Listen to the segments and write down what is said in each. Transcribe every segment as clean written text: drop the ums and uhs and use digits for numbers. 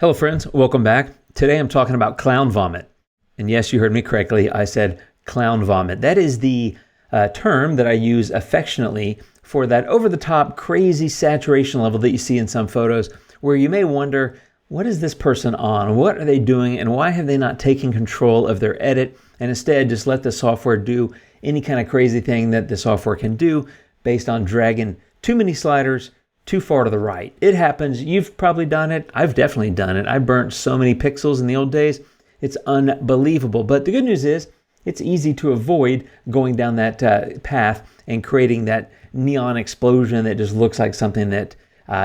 Hello friends, welcome back. Today I'm talking about clown vomit. And yes, you heard me correctly, I said clown vomit. That is the term that I use affectionately for that over-the-top crazy saturation level that you see in some photos where you may wonder, what is this person on? What are they doing? And why have they not taken control of their edit and instead just let the software do any kind of crazy thing that the software can do based on dragging too many sliders too far to the right. It happens. You've probably done it. I've definitely done it. I burnt so many pixels in the old days. It's unbelievable. But the good news is it's easy to avoid going down that path and creating that neon explosion that just looks like something that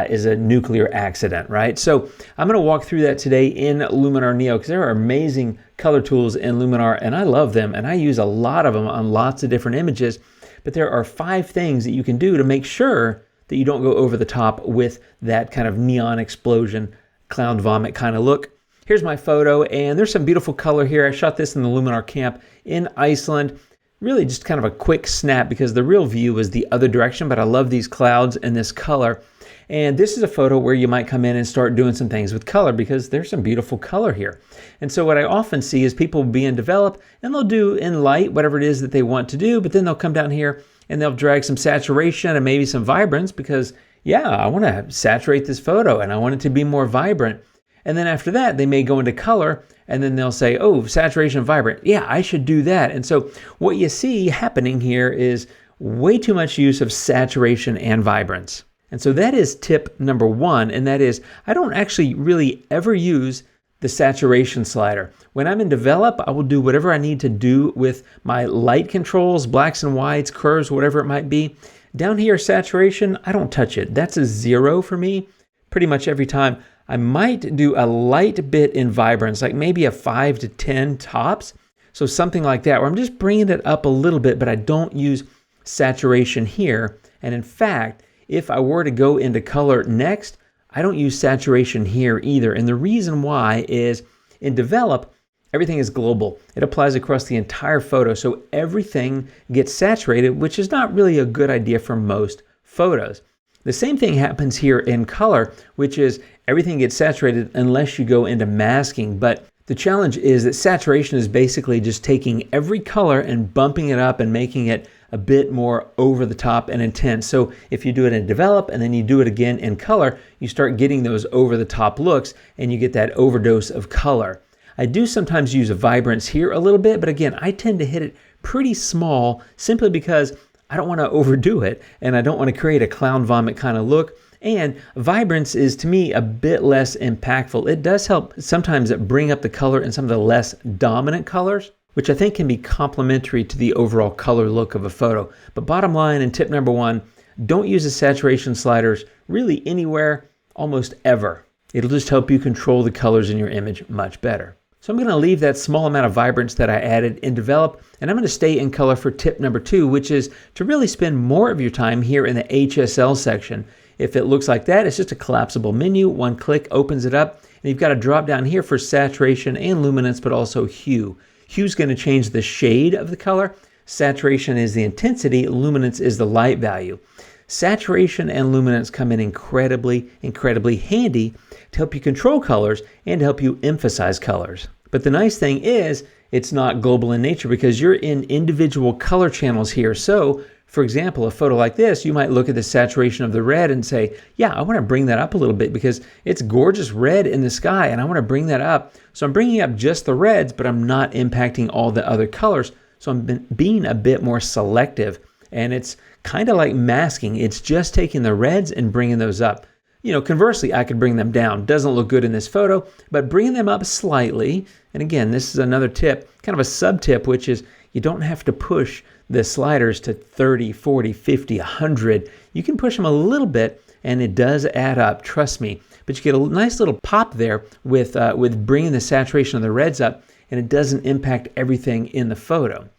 is a nuclear accident, right? So I'm going to walk through that today in Luminar Neo because there are amazing color tools in Luminar and I love them and I use a lot of them on lots of different images. But there are 5 things that you can do to make sure that you don't go over the top with that kind of neon explosion, clown vomit kind of look. Here's my photo, and there's some beautiful color here. I shot this in the Luminar camp in Iceland. Really just kind of a quick snap because the real view was the other direction, but I love these clouds and this color. And this is a photo where you might come in and start doing some things with color because there's some beautiful color here. And so what I often see is people being developed and they'll do in light whatever it is that they want to do, but then they'll come down here and they'll drag some saturation and maybe some vibrance because, yeah, I want to saturate this photo and I want it to be more vibrant. And then after that, they may go into color and then they'll say, oh, saturation vibrant. Yeah, I should do that. And so what you see happening here is way too much use of saturation and vibrance. And so that is tip number 1, and that is I don't actually really ever use the saturation slider. When I'm in develop, I will do whatever I need to do with my light controls, blacks and whites, curves, whatever it might be. Down here, saturation, I don't touch it. That's a 0 for me pretty much every time. I might do a light bit in vibrance, like maybe a 5 to 10 tops. So something like that, where I'm just bringing it up a little bit, but I don't use saturation here. And in fact, if I were to go into color next, I don't use saturation here either. And the reason why is in develop, everything is global. It applies across the entire photo. So everything gets saturated, which is not really a good idea for most photos. The same thing happens here in color, which is everything gets saturated unless you go into masking. But the challenge is that saturation is basically just taking every color and bumping it up and making it a bit more over the top and intense. So if you do it in develop and then you do it again in color, you start getting those over the top looks and you get that overdose of color. I do sometimes use a vibrance here a little bit, but again, I tend to hit it pretty small simply because I don't want to overdo it and I don't want to create a clown vomit kind of look. And vibrance is to me a bit less impactful. It does help sometimes bring up the color in some of the less dominant colors, which I think can be complementary to the overall color look of a photo. But bottom line and tip number 1, don't use the saturation sliders really anywhere, almost ever. It'll just help you control the colors in your image much better. So I'm going to leave that small amount of vibrance that I added in develop, and I'm going to stay in color for tip number 2, which is to really spend more of your time here in the HSL section. If it looks like that, it's just a collapsible menu. One click opens it up, and you've got a drop down here for saturation and luminance, but also hue. Hue is going to change the shade of the color. Saturation is the intensity. Luminance is the light value. Saturation and luminance come in incredibly, incredibly handy to help you control colors and to help you emphasize colors. But the nice thing is it's not global in nature because you're in individual color channels here. So, for example, a photo like this, you might look at the saturation of the red and say, yeah, I want to bring that up a little bit because it's gorgeous red in the sky and I want to bring that up. So I'm bringing up just the reds, but I'm not impacting all the other colors. So I'm being a bit more selective, and it's kind of like masking. It's just taking the reds and bringing those up. You know, conversely, I could bring them down. Doesn't look good in this photo, but bringing them up slightly. And again, this is another tip, kind of a sub tip, which is you don't have to push the sliders to 30, 40, 50, 100. You can push them a little bit and it does add up, trust me. But you get a nice little pop there with bringing the saturation of the reds up, and it doesn't impact everything in the photo.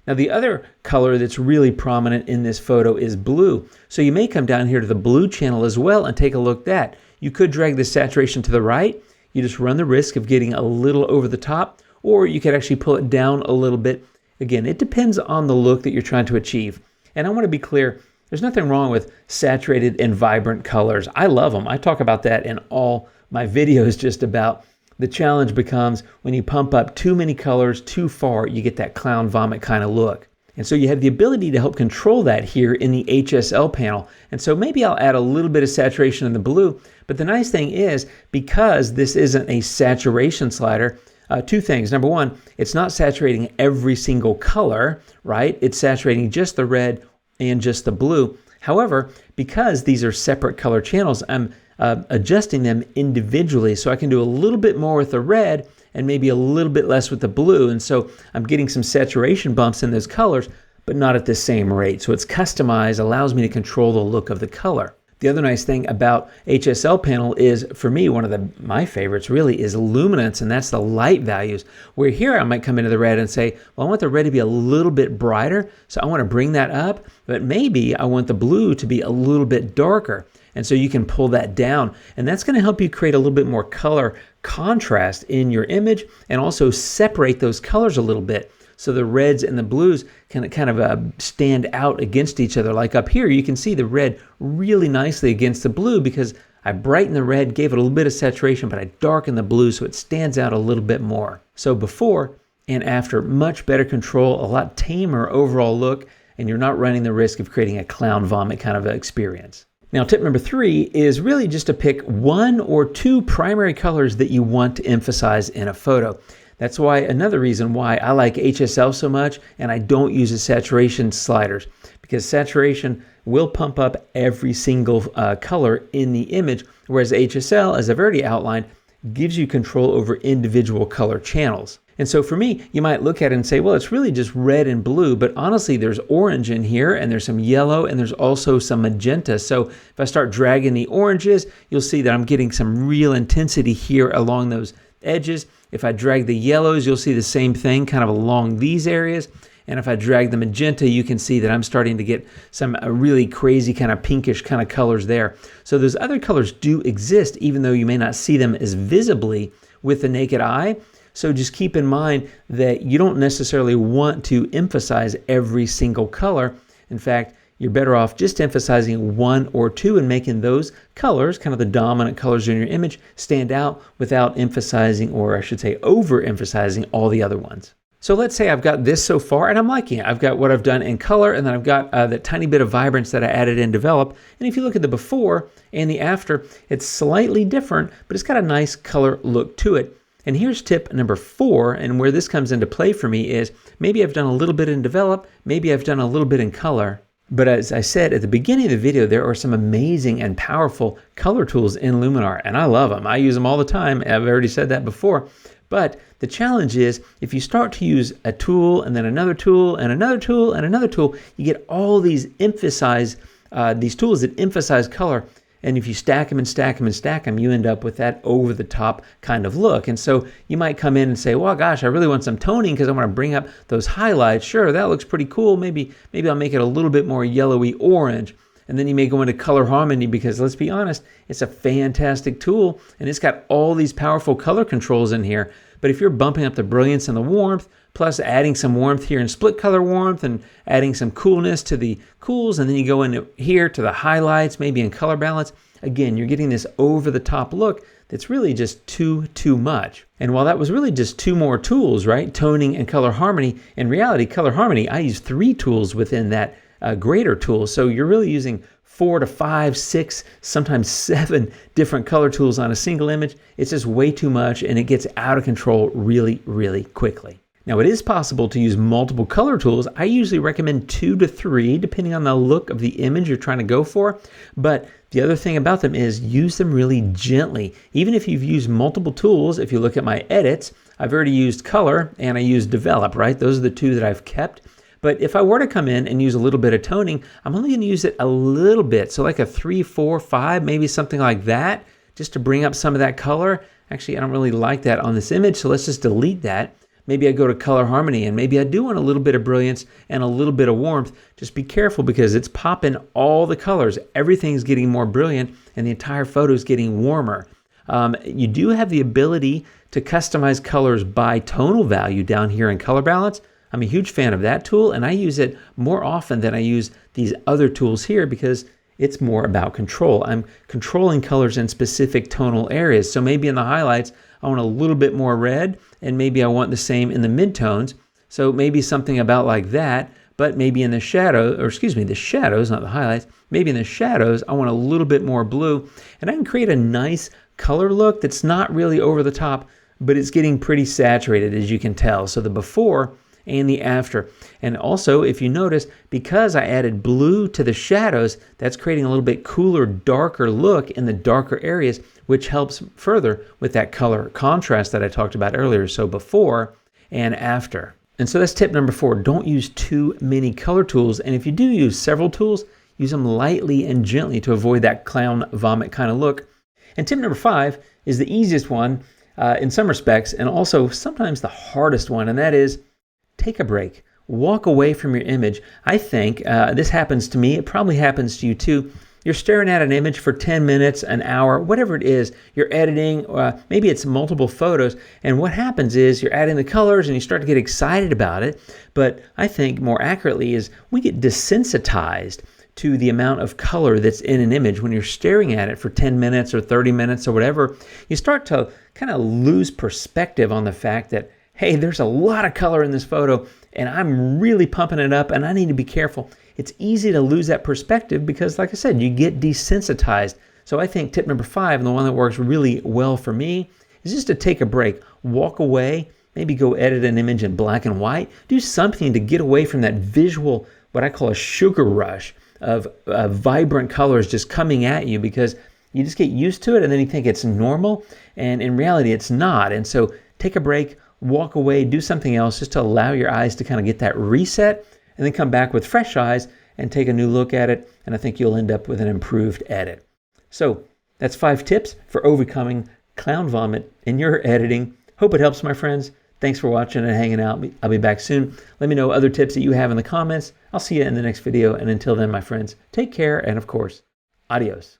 Now the other color that's really prominent in this photo is blue. So you may come down here to the blue channel as well and take a look at that. You could drag the saturation to the right. You just run the risk of getting a little over the top, or you could actually pull it down a little bit. Again, it depends on the look that you're trying to achieve. And I want to be clear, there's nothing wrong with saturated and vibrant colors. I love them. I talk about that in all my video is just about. The challenge becomes when you pump up too many colors too far, you get that clown vomit kind of look. And so you have the ability to help control that here in the HSL panel. And so maybe I'll add a little bit of saturation in the blue. But the nice thing is, because this isn't a saturation slider, two things. Number one, it's not saturating every single color, right? It's saturating just the red and just the blue. However, because these are separate color channels, I'm adjusting them individually. So I can do a little bit more with the red and maybe a little bit less with the blue. And so I'm getting some saturation bumps in those colors, but not at the same rate. So it's customized, allows me to control the look of the color. The other nice thing about HSL panel is, for me, one of my favorites really is luminance, and that's the light values. Where here I might come into the red and say, well, I want the red to be a little bit brighter, so I want to bring that up, but maybe I want the blue to be a little bit darker. And so you can pull that down, and that's going to help you create a little bit more color contrast in your image and also separate those colors a little bit. So the reds and the blues can kind of stand out against each other. Like up here, you can see the red really nicely against the blue because I brightened the red, gave it a little bit of saturation, but I darkened the blue so it stands out a little bit more. So before and after, much better control, a lot tamer overall look, and you're not running the risk of creating a clown vomit kind of experience. Now, tip number 3 is really just to pick 1 or 2 primary colors that you want to emphasize in a photo. That's why another reason why I like HSL so much and I don't use the saturation sliders, because saturation will pump up every single color in the image, whereas HSL, as I've already outlined, gives you control over individual color channels. And so for me, you might look at it and say, well, it's really just red and blue, but honestly, there's orange in here and there's some yellow and there's also some magenta. So if I start dragging the oranges, you'll see that I'm getting some real intensity here along those edges. If I drag the yellows, you'll see the same thing kind of along these areas. And if I drag the magenta, you can see that I'm starting to get some really crazy kind of pinkish kind of colors there. So those other colors do exist, even though you may not see them as visibly with the naked eye. So just keep in mind that you don't necessarily want to emphasize every single color. In fact, you're better off just emphasizing 1 or 2 and making those colors, kind of the dominant colors in your image, stand out without emphasizing, or I should say overemphasizing, all the other ones. So let's say I've got this so far and I'm liking it. I've got what I've done in color, and then I've got that tiny bit of vibrance that I added in develop. And if you look at the before and the after, it's slightly different, but it's got a nice color look to it. And here's tip number 4, and where this comes into play for me is maybe I've done a little bit in develop, maybe I've done a little bit in color. But as I said at the beginning of the video, there are some amazing and powerful color tools in Luminar, and I love them. I use them all the time. I've already said that before. But the challenge is, if you start to use a tool and then another tool and another tool and another tool, you get all these these tools that emphasize color. And if you stack them and stack them and stack them, you end up with that over-the-top kind of look. And so you might come in and say, well, gosh, I really want some toning because I want to bring up those highlights. Sure, that looks pretty cool. Maybe I'll make it a little bit more yellowy orange. And then you may go into color harmony because, let's be honest, it's a fantastic tool and it's got all these powerful color controls in here. But if you're bumping up the brilliance and the warmth, plus adding some warmth here in split color warmth and adding some coolness to the cools, and then you go into here to the highlights, maybe in color balance, again, you're getting this over the top look that's really just too much. And while that was really just 2 more tools, right? Toning and color harmony, in reality, color harmony, I use 3 tools within that grader tool. So you're really using 4 to 5, 6, sometimes 7 different color tools on a single image. It's just way too much and it gets out of control really, really quickly. Now, it is possible to use multiple color tools. I usually recommend 2 to 3, depending on the look of the image you're trying to go for. But the other thing about them is use them really gently. Even if you've used multiple tools, if you look at my edits, I've already used color and I used develop, right? Those are the 2 that I've kept. But if I were to come in and use a little bit of toning, I'm only going to use it a little bit. So like a 3, 4, 5, maybe something like that, just to bring up some of that color. Actually, I don't really like that on this image, so let's just delete that. Maybe I go to color harmony and maybe I do want a little bit of brilliance and a little bit of warmth. Just be careful because it's popping all the colors. Everything's getting more brilliant and the entire photo is getting warmer. You do have the ability to customize colors by tonal value down here in color balance. I'm a huge fan of that tool and I use it more often than I use these other tools here because It's more about control. I'm controlling colors in specific tonal areas. So maybe in the highlights, I want a little bit more red, and maybe I want the same in the midtones. So maybe something about like that, but maybe in the shadow, or excuse me, the shadows, not the highlights, maybe in the shadows, I want a little bit more blue. And I can create a nice color look that's not really over the top, but it's getting pretty saturated, as you can tell. So the before and the after. And also, if you notice, because I added blue to the shadows, that's creating a little bit cooler, darker look in the darker areas, which helps further with that color contrast that I talked about earlier. So before and after. And so that's tip number 4. Don't use too many color tools. And if you do use several tools, use them lightly and gently to avoid that clown vomit kind of look. And tip number 5 is the easiest one in some respects, and also sometimes the hardest one, and that is take a break. Walk away from your image. I think this happens to me. It probably happens to you too. You're staring at an image for 10 minutes, an hour, whatever it is. You're editing, maybe it's multiple photos. And what happens is you're adding the colors and you start to get excited about it. But I think more accurately is we get desensitized to the amount of color that's in an image. When you're staring at it for 10 minutes or 30 minutes or whatever, you start to kind of lose perspective on the fact that, hey, there's a lot of color in this photo and I'm really pumping it up and I need to be careful. It's easy to lose that perspective because, like I said, you get desensitized. So I think tip number 5, and the one that works really well for me, is just to take a break, walk away, maybe go edit an image in black and white, do something to get away from that visual, what I call a sugar rush of vibrant colors just coming at you, because you just get used to it and then you think it's normal, and in reality it's not. And so take a break, walk away, do something else just to allow your eyes to kind of get that reset, and then come back with fresh eyes and take a new look at it, and I think you'll end up with an improved edit. So that's 5 tips for overcoming clown vomit in your editing. Hope it helps, my friends. Thanks for watching and hanging out. I'll be back soon. Let me know other tips that you have in the comments. I'll see you in the next video, and until then, my friends, take care, and of course, adios.